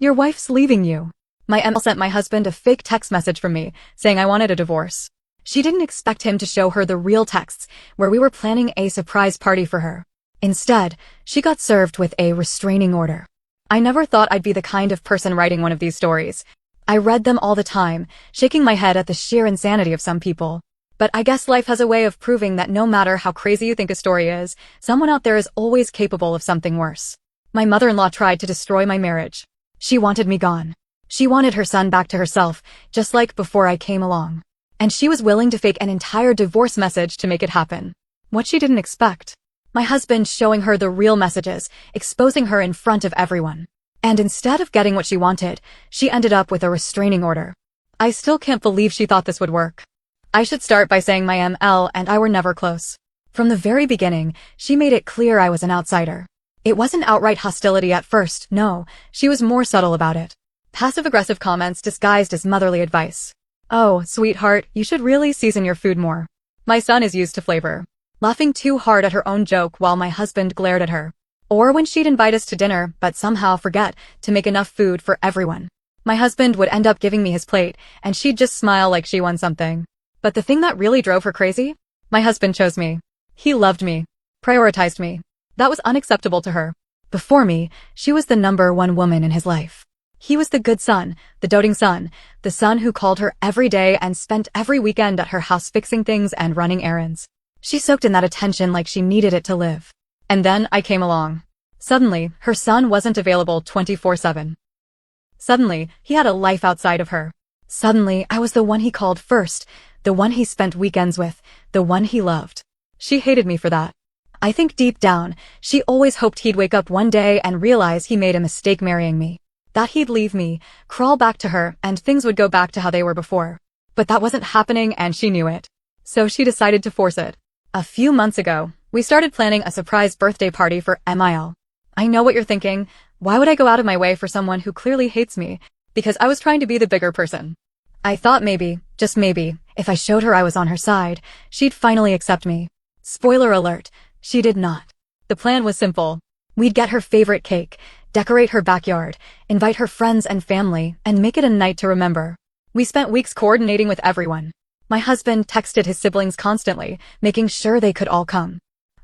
Your wife's leaving you. My ML sent my husband a fake text message from me, saying I wanted a divorce. She didn't expect him to show her the real texts, where we were planning a surprise party for her. Instead, she got served with a restraining order. I never thought I'd be the kind of person writing one of these stories. I read them all the time, shaking my head at the sheer insanity of some people. But I guess life has a way of proving that no matter how crazy you think a story is, someone out there is always capable of something worse. My mother-in-law tried to destroy my marriage. She wanted me gone. She wanted her son back to herself, just like before I came along. And she was willing to fake an entire divorce message to make it happen. What she didn't expect. My husband showing her the real messages, exposing her in front of everyone. And instead of getting what she wanted, she ended up with a restraining order. I still can't believe she thought this would work. I should start by saying my ML and I were never close. From the very beginning, she made it clear I was an outsider. It wasn't outright hostility at first, no, she was more subtle about it. Passive-aggressive comments disguised as motherly advice. Oh, sweetheart, you should really season your food more. My son is used to flavor. Laughing too hard at her own joke while my husband glared at her. Or when she'd invite us to dinner, but somehow forget to make enough food for everyone. My husband would end up giving me his plate, and she'd just smile like she won something. But the thing that really drove her crazy? My husband chose me. He loved me. Prioritized me. That was unacceptable to her. Before me, she was the #1 woman in his life. He was the good son, the doting son, the son who called her every day and spent every weekend at her house fixing things and running errands. She soaked in that attention like she needed it to live. And then I came along. Suddenly, her son wasn't available 24/7. Suddenly, he had a life outside of her. Suddenly, I was the one he called first, the one he spent weekends with, the one he loved. She hated me for that. I think deep down, she always hoped he'd wake up one day and realize he made a mistake marrying me. That he'd leave me, crawl back to her, and things would go back to how they were before. But that wasn't happening and she knew it. So she decided to force it. A few months ago, we started planning a surprise birthday party for MIL. I know what you're thinking. Why would I go out of my way for someone who clearly hates me? Because I was trying to be the bigger person. I thought maybe, just maybe, if I showed her I was on her side, she'd finally accept me. Spoiler alert, she did not. The plan was simple. We'd get her favorite cake, decorate her backyard, invite her friends and family, and make it a night to remember. We spent weeks coordinating with everyone. My husband texted his siblings constantly, making sure they could all come.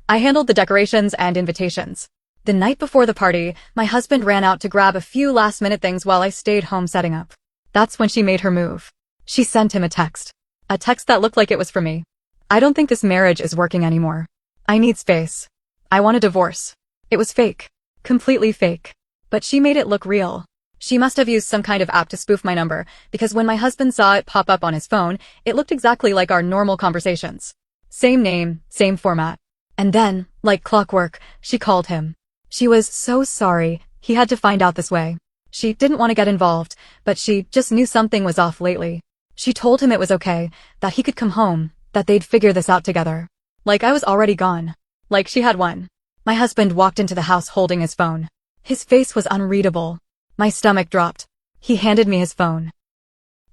I handled the decorations and invitations. The night before the party, my husband ran out to grab a few last-minute things while I stayed home setting up. That's when she made her move. She sent him a text. A text that looked like it was for me. I don't think this marriage is working anymore. I need space. I want a divorce. It was fake. Completely fake. But she made it look real. She must have used some kind of app to spoof my number, because when my husband saw it pop up on his phone, it looked exactly like our normal conversations. Same name, same format. And then, like clockwork, she called him. She was so sorry he had to find out this way. She didn't want to get involved, but she just knew something was off lately. She told him it was okay, that he could come home, that they'd figure this out together. Like I was already gone. Like she had won. My husband walked into the house holding his phone. His face was unreadable. My stomach dropped. He handed me his phone.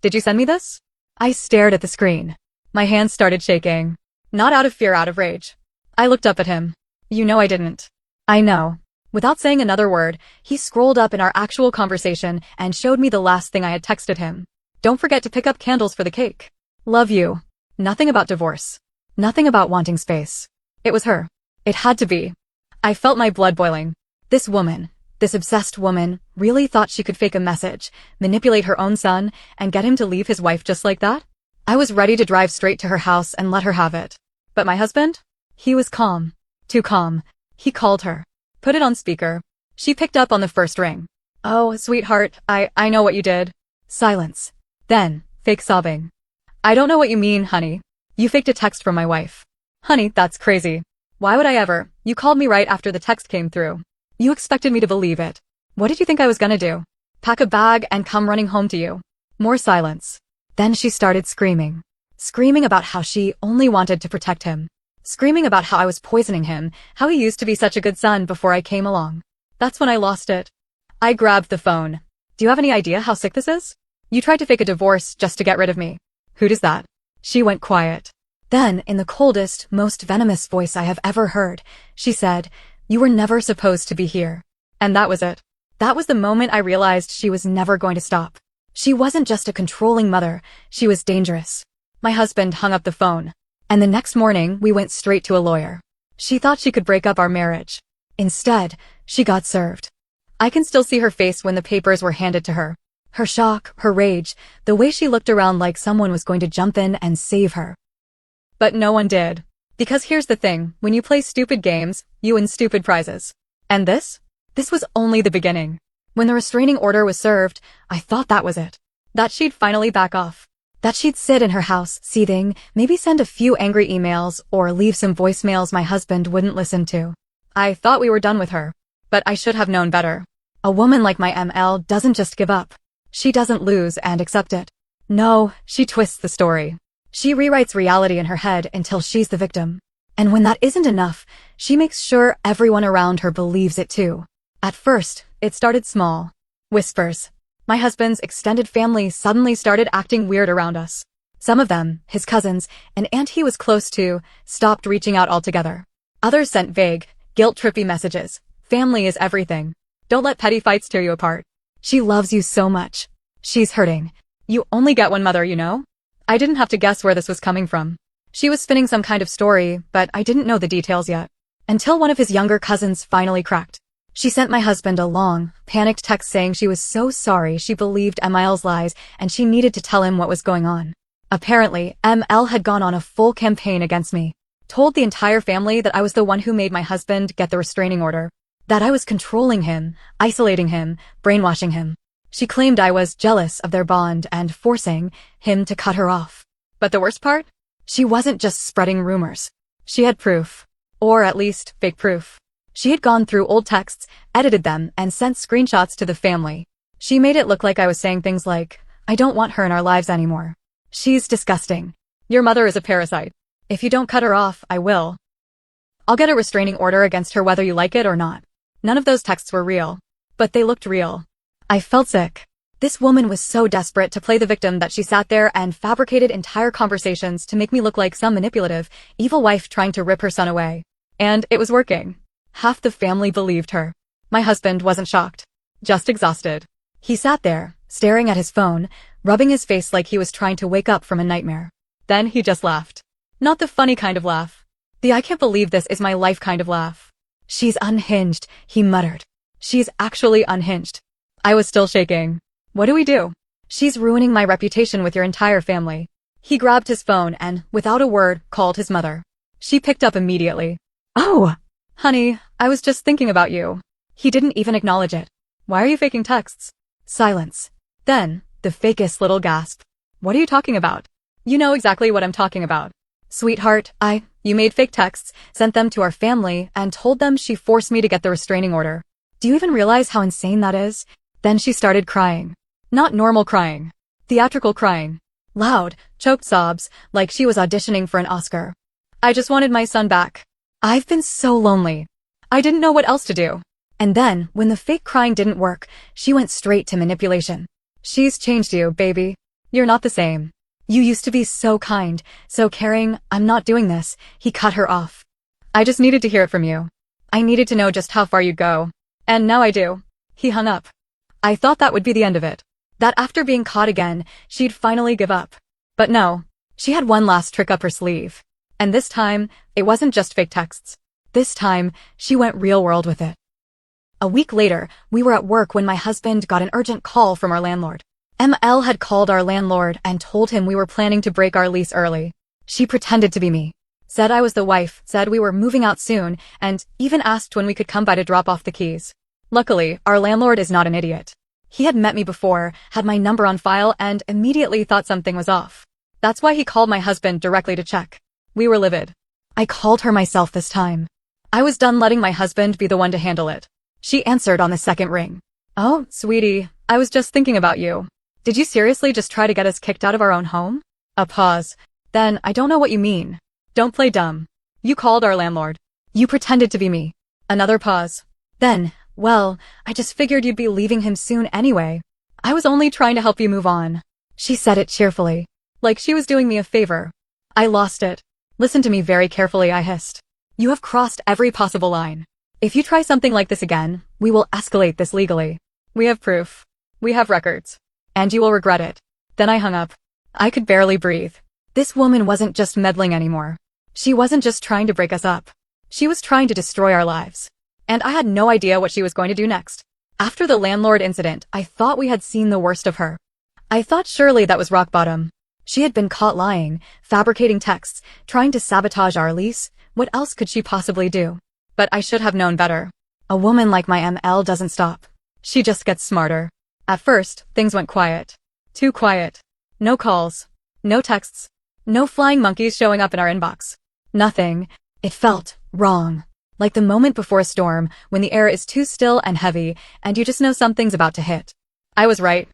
Did you send me this? I stared at the screen. My hands started shaking. Not out of fear, out of rage. I looked up at him. You know I didn't. I know. Without saying another word, he scrolled up in our actual conversation and showed me the last thing I had texted him. Don't forget to pick up candles for the cake. Love you. Nothing about divorce. Nothing about wanting space. It was her. It had to be. I felt my blood boiling. This woman, this obsessed woman, really thought she could fake a message, manipulate her own son, and get him to leave his wife just like that? I was ready to drive straight to her house and let her have it. But my husband? He was calm. Too calm. He called her. Put it on speaker. She picked up on the first ring. Oh, sweetheart, I know what you did. Silence. Then, fake sobbing. I don't know what you mean, honey. You faked a text from my wife. Honey, that's crazy. Why would I ever? You called me right after the text came through. You expected me to believe it. What did you think I was gonna do? Pack a bag and come running home to you? More silence. Then she started screaming. Screaming about how she only wanted to protect him. Screaming about how I was poisoning him, how he used to be such a good son before I came along. That's when I lost it. I grabbed the phone. Do you have any idea how sick this is? You tried to fake a divorce just to get rid of me. Who does that? She went quiet. Then, in the coldest, most venomous voice I have ever heard, she said, "You were never supposed to be here." And that was it. That was the moment I realized she was never going to stop. She wasn't just a controlling mother, she was dangerous. My husband hung up the phone, and the next morning we went straight to a lawyer. She thought she could break up our marriage. Instead, she got served. I can still see her face when the papers were handed to her. Her shock, her rage, the way she looked around like someone was going to jump in and save her. But no one did. Because here's the thing, when you play stupid games, you win stupid prizes. And this? This was only the beginning. When the restraining order was served, I thought that was it. That she'd finally back off. That she'd sit in her house, seething, maybe send a few angry emails, or leave some voicemails my husband wouldn't listen to. I thought we were done with her. But I should have known better. A woman like my ML doesn't just give up. She doesn't lose and accept it. No, she twists the story. She rewrites reality in her head until she's the victim. And when that isn't enough, she makes sure everyone around her believes it too. At first, it started small. Whispers. My husband's extended family suddenly started acting weird around us. Some of them, his cousins, an aunt he was close to, stopped reaching out altogether. Others sent vague, guilt-trippy messages. Family is everything. Don't let petty fights tear you apart. She loves you so much. She's hurting. You only get one mother, you know? I didn't have to guess where this was coming from. She was spinning some kind of story, but I didn't know the details yet. Until one of his younger cousins finally cracked. She sent my husband a long, panicked text saying she was so sorry she believed ML's lies and she needed to tell him what was going on. Apparently, ML had gone on a full campaign against me. Told the entire family that I was the one who made my husband get the restraining order. That I was controlling him, isolating him, brainwashing him. She claimed I was jealous of their bond and forcing him to cut her off. But the worst part? She wasn't just spreading rumors. She had proof. Or at least, fake proof. She had gone through old texts, edited them, and sent screenshots to the family. She made it look like I was saying things like, I don't want her in our lives anymore. She's disgusting. Your mother is a parasite. If you don't cut her off, I will. I'll get a restraining order against her whether you like it or not. None of those texts were real. But they looked real. I felt sick. This woman was so desperate to play the victim that she sat there and fabricated entire conversations to make me look like some manipulative, evil wife trying to rip her son away. And it was working. Half the family believed her. My husband wasn't shocked. Just exhausted. He sat there, staring at his phone, rubbing his face like he was trying to wake up from a nightmare. Then he just laughed. Not the funny kind of laugh. The I can't believe this is my life kind of laugh. She's unhinged, he muttered. She's actually unhinged. I was still shaking. What do we do? She's ruining my reputation with your entire family. He grabbed his phone and, without a word, called his mother. She picked up immediately. Oh! Honey, I was just thinking about you. He didn't even acknowledge it. Why are you faking texts? Silence. Then, the fakest little gasp. What are you talking about? You know exactly what I'm talking about. Sweetheart, you made fake texts, sent them to our family, and told them she forced me to get the restraining order. Do you even realize how insane that is? Then she started crying. Not normal crying. Theatrical crying. Loud, choked sobs, like she was auditioning for an Oscar. I just wanted my son back. I've been so lonely. I didn't know what else to do. And then, when the fake crying didn't work, she went straight to manipulation. She's changed you, baby. You're not the same. You used to be so kind, so caring. I'm not doing this. He cut her off. I just needed to hear it from you. I needed to know just how far you'd go. And now I do. He hung up. I thought that would be the end of it. That after being caught again, she'd finally give up. But no. She had one last trick up her sleeve. And this time, it wasn't just fake texts. This time, she went real world with it. A week later, we were at work when my husband got an urgent call from our landlord. ML had called our landlord and told him we were planning to break our lease early. She pretended to be me. Said I was the wife, said we were moving out soon, and even asked when we could come by to drop off the keys. Luckily, our landlord is not an idiot. He had met me before, had my number on file, and immediately thought something was off. That's why he called my husband directly to check. We were livid. I called her myself this time. I was done letting my husband be the one to handle it. She answered on the second ring. Oh, sweetie, I was just thinking about you. Did you seriously just try to get us kicked out of our own home? A pause. Then, I don't know what you mean. Don't play dumb. You called our landlord. You pretended to be me. Another pause. Then, well, I just figured you'd be leaving him soon anyway. I was only trying to help you move on. She said it cheerfully. Like she was doing me a favor. I lost it. Listen to me very carefully, I hissed. You have crossed every possible line. If you try something like this again, we will escalate this legally. We have proof. We have records. And you will regret it. Then I hung up. I could barely breathe. This woman wasn't just meddling anymore. She wasn't just trying to break us up. She was trying to destroy our lives. And I had no idea what she was going to do next. After the landlord incident, I thought we had seen the worst of her. I thought surely that was rock bottom. She had been caught lying, fabricating texts, trying to sabotage our lease. What else could she possibly do? But I should have known better. A woman like my ML doesn't stop. She just gets smarter. At first, things went quiet. Too quiet. No calls. No texts. No flying monkeys showing up in our inbox. Nothing. It felt wrong. Like the moment before a storm, when the air is too still and heavy, and you just know something's about to hit. I was right.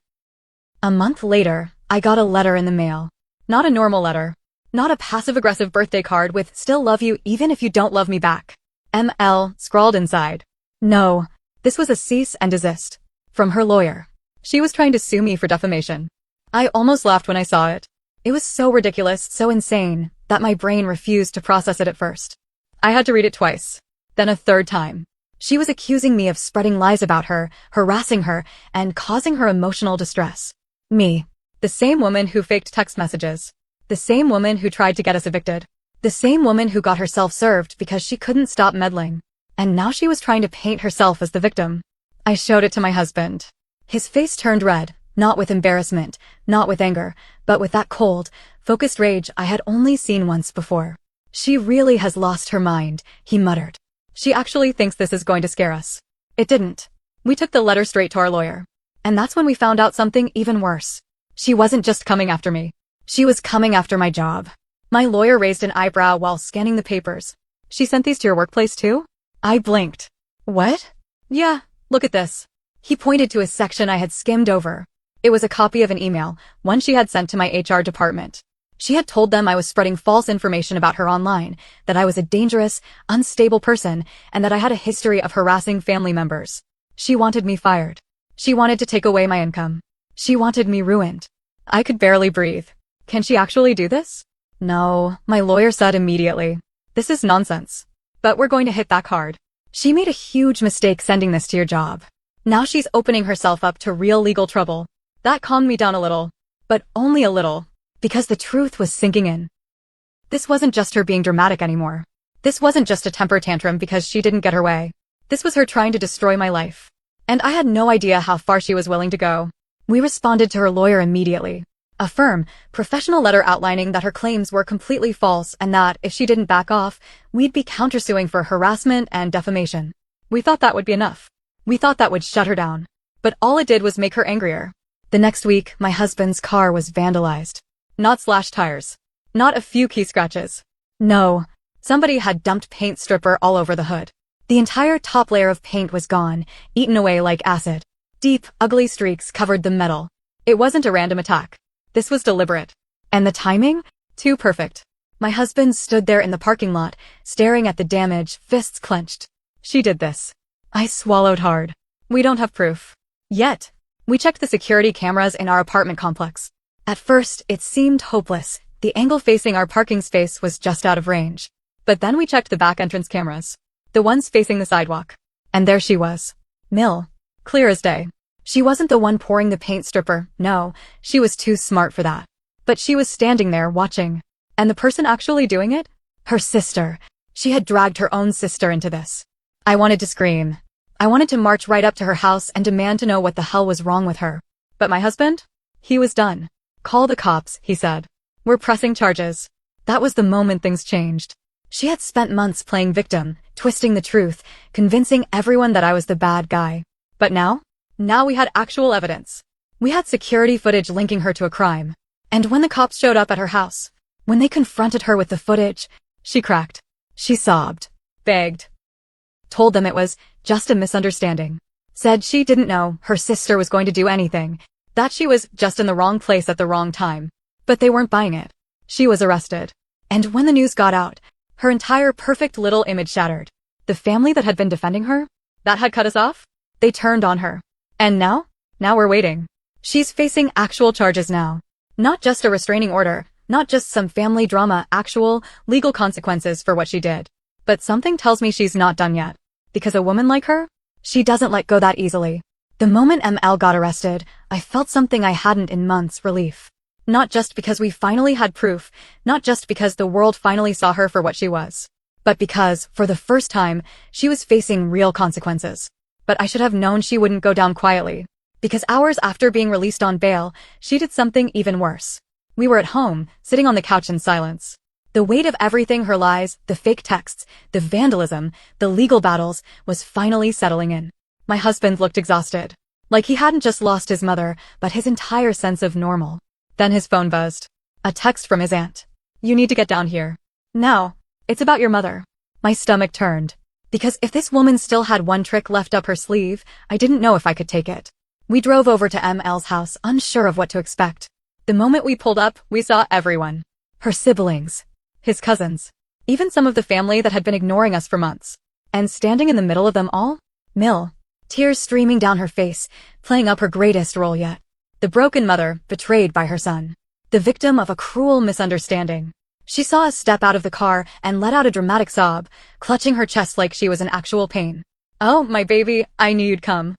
A month later, I got a letter in the mail. Not a normal letter. Not a passive-aggressive birthday card with "still love you even if you don't love me back." ML scrawled inside. No, this was a cease and desist. From her lawyer. She was trying to sue me for defamation. I almost laughed when I saw it. It was so ridiculous, so insane, that my brain refused to process it at first. I had to read it twice. Then a third time. She was accusing me of spreading lies about her, harassing her, and causing her emotional distress. Me. The same woman who faked text messages. The same woman who tried to get us evicted. The same woman who got herself served because she couldn't stop meddling. And now she was trying to paint herself as the victim. I showed it to my husband. His face turned red, not with embarrassment, not with anger, but with that cold, focused rage I had only seen once before. She really has lost her mind, he muttered. She actually thinks this is going to scare us. It didn't. We took the letter straight to our lawyer. And that's when we found out something even worse. She wasn't just coming after me. She was coming after my job. My lawyer raised an eyebrow while scanning the papers. She sent these to your workplace too? I blinked. What? Yeah, look at this. He pointed to a section I had skimmed over. It was a copy of an email, one she had sent to my HR department. She had told them I was spreading false information about her online, that I was a dangerous, unstable person, and that I had a history of harassing family members. She wanted me fired. She wanted to take away my income. She wanted me ruined. I could barely breathe. Can she actually do this? No, my lawyer said immediately. This is nonsense. But we're going to hit back hard. She made a huge mistake sending this to your job. Now she's opening herself up to real legal trouble. That calmed me down a little. But only a little. Because the truth was sinking in. This wasn't just her being dramatic anymore. This wasn't just a temper tantrum because she didn't get her way. This was her trying to destroy my life. And I had no idea how far she was willing to go. We responded to her lawyer immediately. A firm, professional letter outlining that her claims were completely false and that, if she didn't back off, we'd be countersuing for harassment and defamation. We thought that would be enough. We thought that would shut her down. But all it did was make her angrier. The next week, my husband's car was vandalized. Not slashed tires. Not a few key scratches. No. Somebody had dumped paint stripper all over the hood. The entire top layer of paint was gone, eaten away like acid. Deep, ugly streaks covered the metal. It wasn't a random attack. This was deliberate. And the timing? Too perfect. My husband stood there in the parking lot, staring at the damage, fists clenched. She did this. I swallowed hard. We don't have proof. Yet. We checked the security cameras in our apartment complex. At first, it seemed hopeless. The angle facing our parking space was just out of range. But then we checked the back entrance cameras. The ones facing the sidewalk. And there she was. Mill. Clear as day. She wasn't the one pouring the paint stripper, no, she was too smart for that. But she was standing there watching. And the person actually doing it? Her sister. She had dragged her own sister into this. I wanted to scream. I wanted to march right up to her house and demand to know what the hell was wrong with her. But my husband? He was done. Call the cops, he said. We're pressing charges. That was the moment things changed. She had spent months playing victim, twisting the truth, convincing everyone that I was the bad guy. But now? Now we had actual evidence. We had security footage linking her to a crime. And when the cops showed up at her house, when they confronted her with the footage, she cracked. She sobbed. Begged. Told them it was just a misunderstanding. Said she didn't know her sister was going to do anything. That she was just in the wrong place at the wrong time. But they weren't buying it. She was arrested. And when the news got out, her entire perfect little image shattered. The family that had been defending her, that had cut us off, they turned on her. And now? Now we're waiting. She's facing actual charges now. Not just a restraining order, not just some family drama, actual, legal consequences for what she did. But something tells me she's not done yet. Because a woman like her, she doesn't let go that easily. The moment ML got arrested, I felt something I hadn't in months: relief. Not just because we finally had proof, not just because the world finally saw her for what she was, but because, for the first time, she was facing real consequences. But I should have known she wouldn't go down quietly. Because hours after being released on bail, she did something even worse. We were at home, sitting on the couch in silence. The weight of everything, her lies, the fake texts, the vandalism, the legal battles, was finally settling in. My husband looked exhausted. Like he hadn't just lost his mother, but his entire sense of normal. Then his phone buzzed. A text from his aunt. "You need to get down here. Now. It's about your mother." My stomach turned. Because if this woman still had one trick left up her sleeve, I didn't know if I could take it. We drove over to ML's house, unsure of what to expect. The moment we pulled up, we saw everyone. Her siblings. His cousins. Even some of the family that had been ignoring us for months. And standing in the middle of them all? Mill. Tears streaming down her face, playing up her greatest role yet. The broken mother, betrayed by her son. The victim of a cruel misunderstanding. She saw us step out of the car and let out a dramatic sob, clutching her chest like she was in actual pain. "Oh, my baby, I knew you'd come."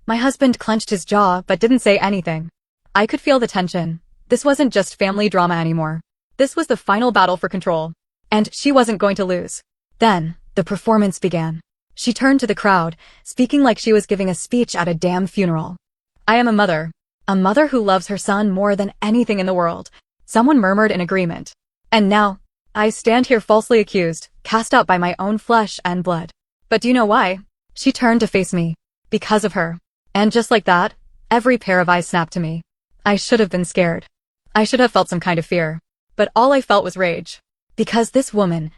My husband clenched his jaw but didn't say anything. I could feel the tension. This wasn't just family drama anymore. This was the final battle for control. And she wasn't going to lose. Then, the performance began. She turned to the crowd, speaking like she was giving a speech at a damn funeral. "I am a mother. A mother who loves her son more than anything in the world." Someone murmured in agreement. "And now, I stand here falsely accused, cast out by my own flesh and blood. But do you know why?" She turned to face me. "Because of her." And just like that, every pair of eyes snapped to me. I should have been scared. I should have felt some kind of fear. But all I felt was rage. Because this woman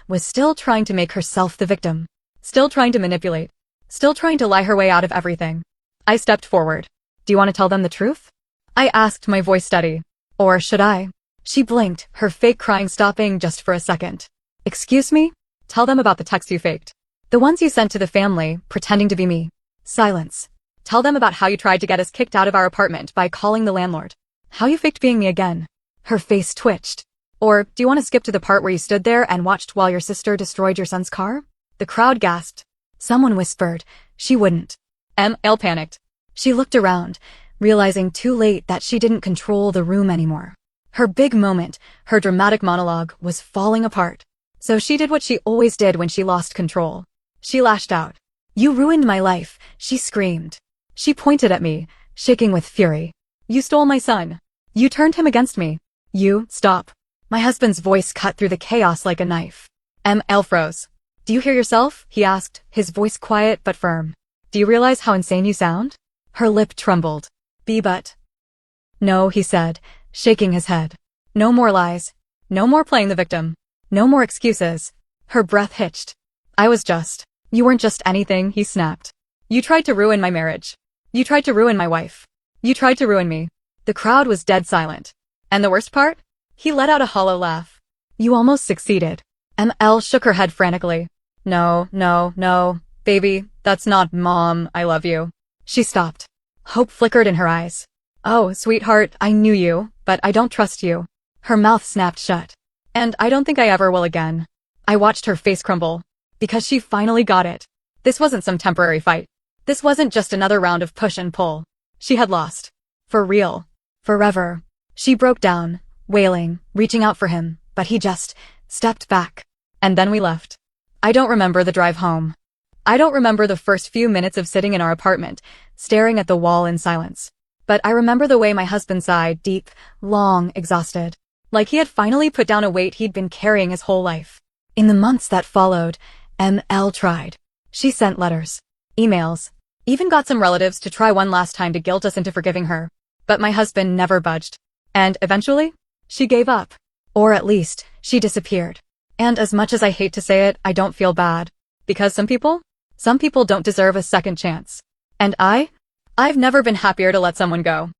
was still trying to make herself the victim. Still trying to manipulate. Still trying to lie her way out of everything. I stepped forward. "Do you want to tell them the truth?" I asked, my voice steady. "Or should I?" She blinked, her fake crying stopping just for a second. "Excuse me? Tell them about the text you faked. The ones you sent to the family, pretending to be me." Silence. "Tell them about how you tried to get us kicked out of our apartment by calling the landlord. How you faked being me again." Her face twitched. "Or, do you want to skip to the part where you stood there and watched while your sister destroyed your son's car?" The crowd gasped. Someone whispered. She wouldn't. ML panicked. She looked around, realizing too late that she didn't control the room anymore. Her big moment, her dramatic monologue, was falling apart. So she did what she always did when she lost control. She lashed out. "You ruined my life," she screamed. She pointed at me, shaking with fury. "You stole my son. You turned him against me. You, stop." My husband's voice cut through the chaos like a knife. ML froze. "Do you hear yourself?" he asked, his voice quiet but firm. "Do you realize how insane you sound?" Her lip trembled. But. "No," he said, shaking his head. "No more lies. No more playing the victim. No more excuses." Her breath hitched. "You weren't just anything," he snapped. "You tried to ruin my marriage. You tried to ruin my wife. You tried to ruin me." The crowd was dead silent. And the worst part? He let out a hollow laugh. "You almost succeeded." ML shook her head frantically. No, baby, that's not Mom, I love you." She stopped. Hope flickered in her eyes. "Oh, sweetheart, I knew you, but I don't trust you." Her mouth snapped shut. "And I don't think I ever will again." I watched her face crumble. Because she finally got it. This wasn't some temporary fight. This wasn't just another round of push and pull. She had lost. For real. Forever. She broke down, wailing, reaching out for him, but he just stepped back. And then we left. I don't remember the drive home. I don't remember the first few minutes of sitting in our apartment, staring at the wall in silence. But I remember the way my husband sighed, deep, long, exhausted. Like he had finally put down a weight he'd been carrying his whole life. In the months that followed, ML tried. She sent letters, emails, even got some relatives to try one last time to guilt us into forgiving her. But my husband never budged. And eventually, she gave up. Or at least, she disappeared. And as much as I hate to say it, I don't feel bad. Because some people don't deserve a second chance. And I've never been happier to let someone go.